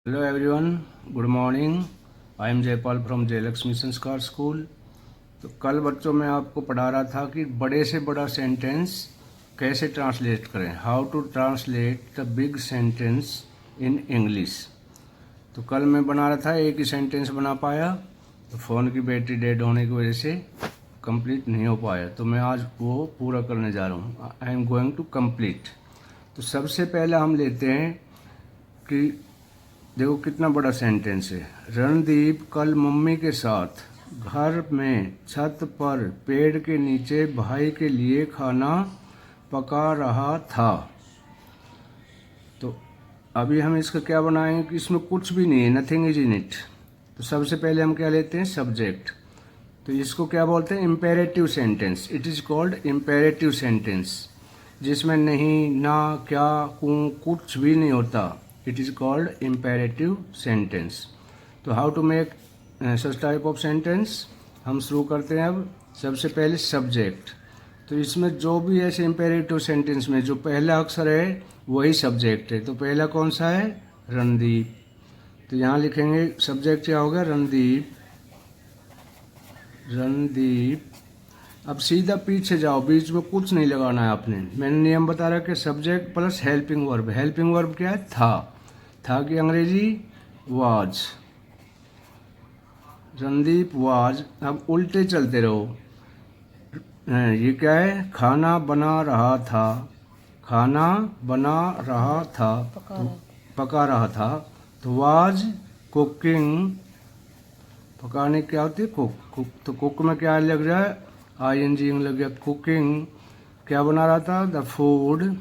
Hello everyone, good morning. I am Jaipal from Jayalakshmi संस्कार school. तो कल बच्चों में आपको पढ़ा रहा था कि बड़े से बड़ा सेंटेंस कैसे ट्रांसलेट करें, how to translate the big sentence in English. तो कल मैं बना रहा था, एक ही सेंटेंस बना पाया, तो फ़ोन की बैटरी डेड होने की वजह से कंप्लीट नहीं हो पाया। तो मैं आज वो पूरा करने जा रहा हूँ। I am going to complete. तो सबसे पहले हम लेते हैं कि देखो कितना बड़ा सेंटेंस है। रणदीप कल मम्मी के साथ घर में छत पर पेड़ के नीचे भाई के लिए खाना पका रहा था। तो अभी हम इसका क्या बनाएंगे कि इसमें कुछ भी नहीं है, नथिंग इज इन इट। तो सबसे पहले हम क्या लेते हैं, सब्जेक्ट। तो इसको क्या बोलते हैं, imperative sentence. It is called imperative sentence, जिसमें नहीं, ना, क्या, कुछ भी नहीं होता। It is called imperative sentence. तो how to make such type of sentence, हम शुरू करते हैं। अब सबसे पहले सब्जेक्ट। तो इसमें जो भी ऐसे इम्पेरेटिव सेंटेंस में जो पहला अक्षर है वही सब्जेक्ट है। तो पहला कौन सा है, रणदीप। तो यहाँ लिखेंगे सब्जेक्ट क्या होगा, रणदीप। रणदीप। अब सीधा पीछे जाओ, बीच में कुछ नहीं लगाना है आपने। मैंने नियम बता रहा कि subject plus helping verb. Helping verb क्या है, था की अंग्रेजी वाज। रणदीप वाज। अब उल्टे चलते रहो। ये क्या है, खाना बना रहा था। खाना बना रहा था, पका रहा था। तो वाज कुकिंग। पकाने क्या होती है, कुक। तो कुक में क्या लग रहा है, ING लग गया। कुकिंग क्या बना रहा था, द फूड।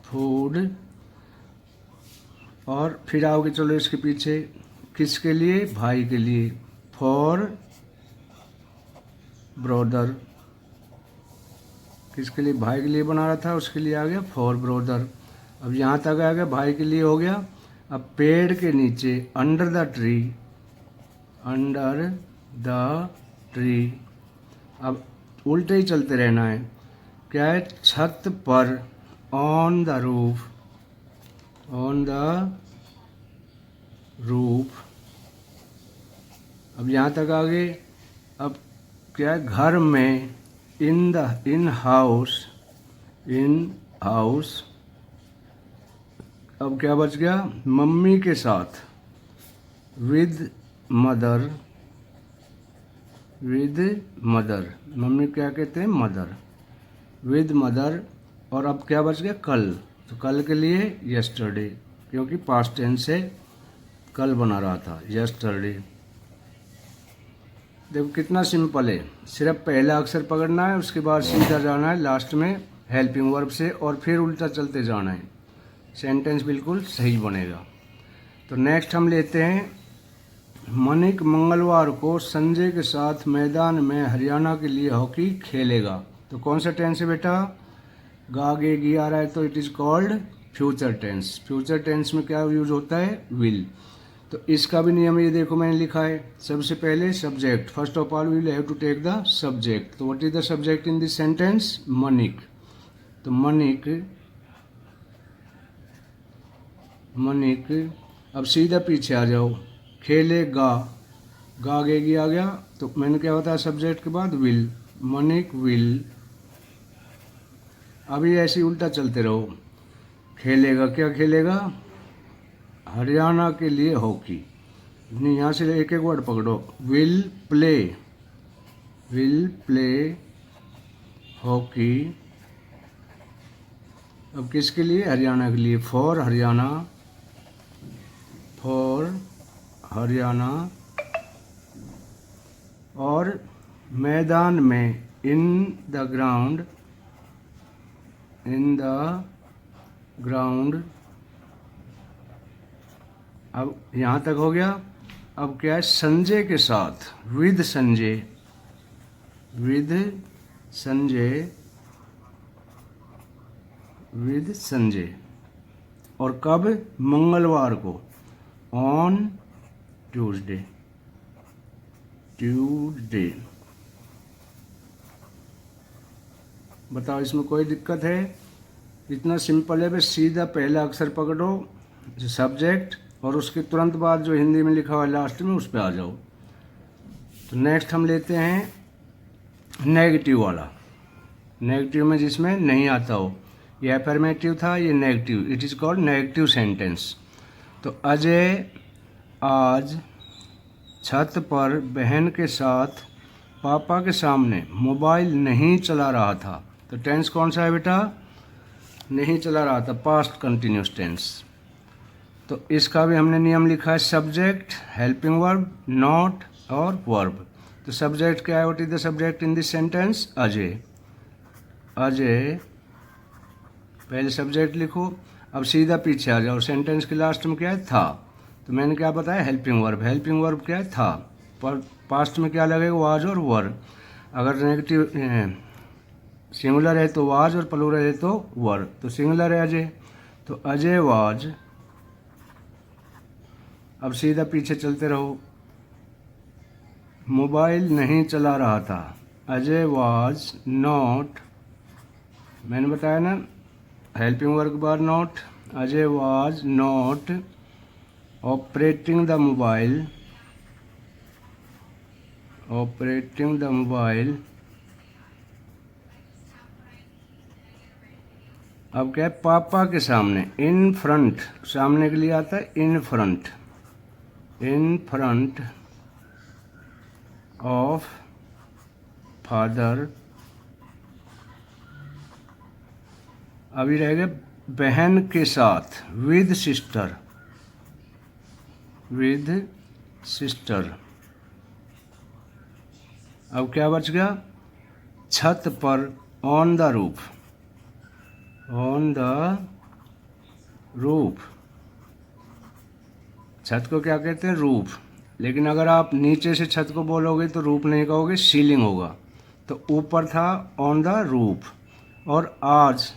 फूड। और फिर आओगे, चलो इसके पीछे, किसके लिए, भाई के लिए। For brother. किसके लिए, भाई के लिए बना रहा था, उसके लिए आ गया फॉर ब्रदर। अब यहाँ तक आ गया, भाई के लिए हो गया। अब पेड़ के नीचे, under the tree. Under the tree. अब उल्टे ही चलते रहना है। क्या है, छत पर। On the roof. On the roof. अब यहाँ तक आ गए। अब क्या है, घर में। In house. In house. अब क्या बच गया, मम्मी के साथ। With mother. With mother. Mummy क्या कहते हैं, मदर। With mother. और अब क्या बच गया, कल। तो कल के लिए यस्टरडे, क्योंकि पास्ट टेंस से कल बना रहा था, यस्टरडे। देखो कितना सिंपल है, सिर्फ पहला अक्षर पकड़ना है, उसके बाद सीधा जाना है लास्ट में हेल्पिंग वर्ब से, और फिर उल्टा चलते जाना है। सेंटेंस बिल्कुल सही बनेगा। तो नेक्स्ट हम लेते हैं, मनिक मंगलवार को संजय के साथ मैदान में हरियाणा के लिए हॉकी खेलेगा। तो कौन सा टेंस है बेटा, गा गे गी आ रहा है, तो it is called future tense. Future tense में क्या यूज होता है, विल। तो इसका भी नियम ये देखो मैंने लिखा है। सबसे पहले subject, first of all we will have to take the subject. तो what is the subject in this sentence, Manik. तो मनिक। मनिक। अब सीधा पीछे आ जाओ, खेलेगा। गा गेगी आ गया, तो मैंने क्या बताया, सब्जेक्ट के बाद विल। Manik will. अभी ऐसे ही उल्टा चलते रहो। खेलेगा, क्या खेलेगा, हरियाणा के लिए हॉकी। नहीं, यहाँ से एक एक वर्ड पकड़ो। Will play. Will play hockey. अब किसके लिए, हरियाणा के लिए। फॉर हरियाणा। फॉर हरियाणा। और मैदान में, in the ground. In the ground. अब यहाँ तक हो गया। अब क्या है, संजय के साथ, with Sanjay. With Sanjay. With Sanjay. और कब, मंगलवार को। On Tuesday. ट्यूसडे। बताओ इसमें कोई दिक्कत है, इतना सिंपल है, बस सीधा पहला अक्षर पकड़ो, जो सब्जेक्ट और उसके तुरंत बाद जो हिंदी में लिखा हुआ है लास्ट में उस पर आ जाओ। तो नेक्स्ट हम लेते हैं नेगेटिव वाला, नेगेटिव में जिसमें नहीं आता हो। ये अफर्मेटिव था, ये negative, it is called negative sentence. तो अजय आज छत पर बहन के साथ पापा के सामने मोबाइल नहीं चला रहा था। तो टेंस कौन सा है बेटा? नहीं चला रहा था, पास्ट कंटिन्यूस टेंस। तो इसका भी हमने नियम लिखा है, सब्जेक्ट, हेल्पिंग वर्ब, नॉट और वर्ब। तो सब्जेक्ट क्या है? What is the subject in this sentence? Ajay. Ajay, पहले सब्जेक्ट लिखो, अब सीधा पीछे आ जाओ, सेंटेंस के लास्ट में क्या है? था। तो मैंने क्या बताया? Helping verb. हेल्पिंग वर्ब क्या है? था। पर पास्ट में क्या लगेगा? वाज और वर। अगर नेगेटिव सिंगुलर है तो वाज और प्लूरल है तो वर। तो सिंगुलर है अजय, तो अजय वाज। अब सीधा पीछे चलते रहो, मोबाइल नहीं चला रहा था। अजय वाज नॉट, मैंने बताया ना helping verb bar not. Ajay was not operating the mobile, operating the mobile. अब क्या है? पापा के सामने, इन फ्रंट, सामने के लिए आता है in front, in front of father. अभी रहेगा बहन के साथ, विद सिस्टर, विद सिस्टर। अब क्या बच गया? छत पर, on the roof, on the roof. छत को क्या कहते हैं? रूफ। लेकिन अगर आप नीचे से छत को बोलोगे तो रूफ नहीं कहोगे, सीलिंग होगा। तो ऊपर था ऑन द रूफ। और आज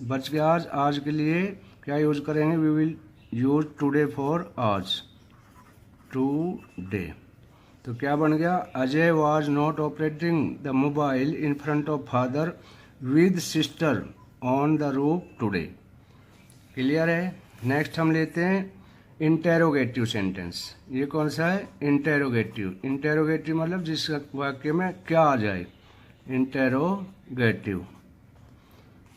बच गया आज। आज के लिए क्या यूज करेंगे? We will use today for आज, टुडे। तो क्या बन गया? Ajay was not operating the mobile in front of father with sister on the roof today. Clear है? नेक्स्ट हम लेते हैं इंटेरोगेटिव सेंटेंस। ये कौन सा है? इंटेरोगेटिव। इंटेरोगेटिव मतलब जिस वाक्य में क्या आ जाए, इंटेरोगेटिव।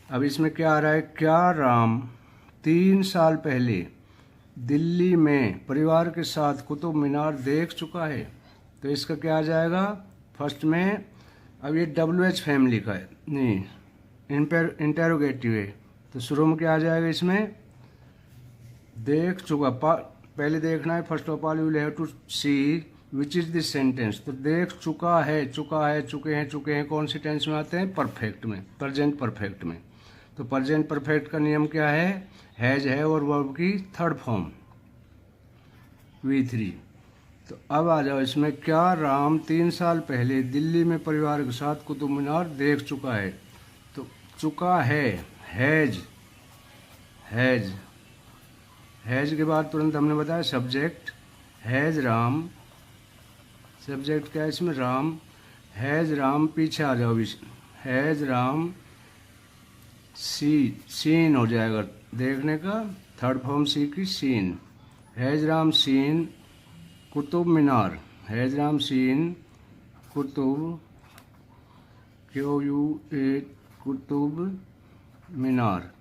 अब इसमें क्या आ रहा है? क्या राम 3 साल पहले दिल्ली में परिवार के साथ कुतुब मीनार देख चुका है? तो इसका क्या आ जाएगा? फर्स्ट में, अब ये WH फैमिली का है, नहीं इंटेरोगेटिव है, तो शुरू में क्या आ जाएगा? इसमें देख चुका, पहले देखना है। First of all you will have to see which is this sentence. तो देख चुका है, चुका है, चुके हैं, चुके हैं कौन सी टेंस में आते हैं? परफेक्ट में, प्रेजेंट परफेक्ट में। तो प्रेजेंट परफेक्ट का नियम क्या है? हैज है और वर्ब की थर्ड फॉर्म V3। तो अब आ जाओ इसमें, क्या राम 3 साल पहले दिल्ली में परिवार के साथ कुतुब मीनार देख चुका है? तो चुका है, हैज, हैज। हैज के बाद तुरंत हमने बताया सब्जेक्ट, हैज राम। सब्जेक्ट क्या है इसमें? राम। हैज राम, पीछे आ जाओ, हैज राम सीन हो जाएगा देखने का, थर्ड फॉर्म सी की, seen. Has Ram seen Qutub Minar, has Ram seen Qutub, QUA, Qutub Minar.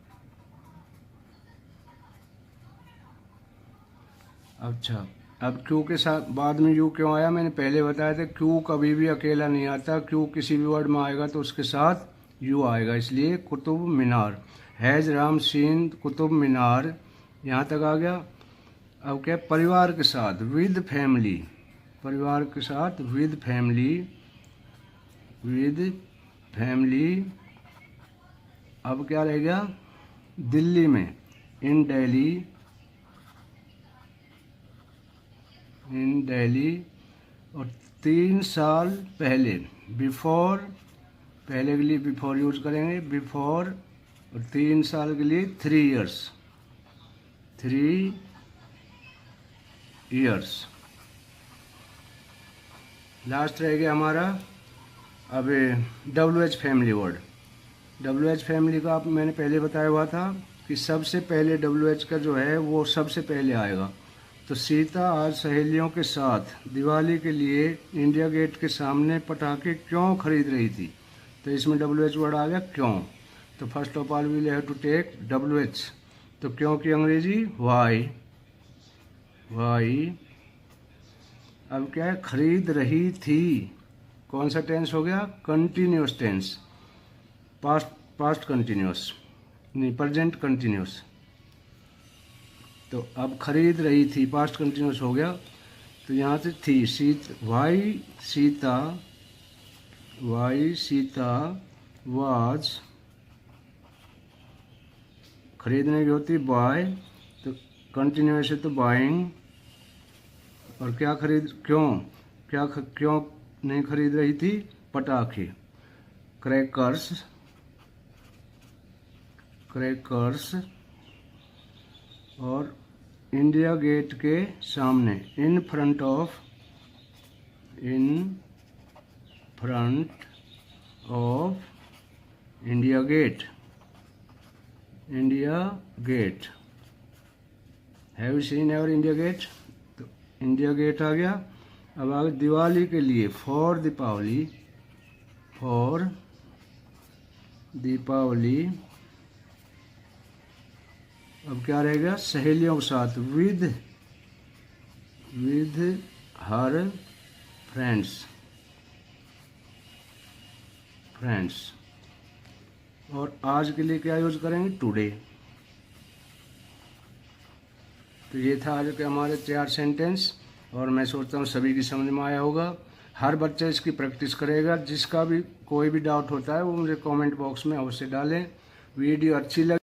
अच्छा, अब क्यू के साथ बाद में यू क्यों आया? मैंने पहले बताया था क्यू कभी भी अकेला नहीं आता, क्यू किसी भी वर्ड में आएगा तो उसके साथ यू आएगा, इसलिए कुतुब मीनार। हैज राम सीन कुतुब मीनार, यहाँ तक आ गया। अब क्या? परिवार के साथ, विद फैमिली, परिवार के साथ, विद फैमिली, विद फैमिली। अब क्या रह गया? दिल्ली में, इन दिल्ली, इन दिल्ली। और 3 साल पहले, बिफोर, पहले के लिए बिफोर यूज करेंगे, बिफोर। और 3 साल के लिए 3 इयर्स, 3 इयर्स। लास्ट रह गया हमारा अब WH family word. WH family का आप मैंने पहले बताया हुआ था, कि सबसे पहले WH का जो है वो सबसे पहले आएगा। तो सीता आज सहेलियों के साथ दिवाली के लिए इंडिया गेट के सामने पटाखे क्यों खरीद रही थी? तो इसमें WH वर्ड आ गया क्यों। तो first of all we have to take WH। तो क्यों की अंग्रेजी वाई। अब क्या है, खरीद रही थी, कौन सा टेंस हो गया? कंटिन्यूस टेंस, पास्ट कंटिन्यूस नहीं, प्रेजेंट कंटिन्यूस। तो अब खरीद रही थी, पास्ट कंटिन्यूस हो गया। तो यहाँ से थी, वाई सीता वाज, खरीदने की होती बाय, तो कंटिन्यूस है तो बाइंग। और क्या क्यों नहीं खरीद रही थी? पटाखे, क्रैकर्स, और इंडिया गेट के सामने, in front of India Gate. Have you seen ever India Gate? तो इंडिया गेट आ गया। अब आगे दिवाली के लिए, फॉर दीपावली। अब क्या रहेगा? सहेलियों के साथ, विद हर फ्रेंड्स। और आज के लिए क्या यूज करेंगे? टुडे। तो ये था आज के हमारे 4 सेंटेंस, और मैं सोचता हूँ सभी की समझ में आया होगा। हर बच्चा इसकी प्रैक्टिस करेगा। जिसका भी कोई भी डाउट होता है वो मुझे कमेंट बॉक्स में अवश्य डालें। वीडियो अच्छी लगी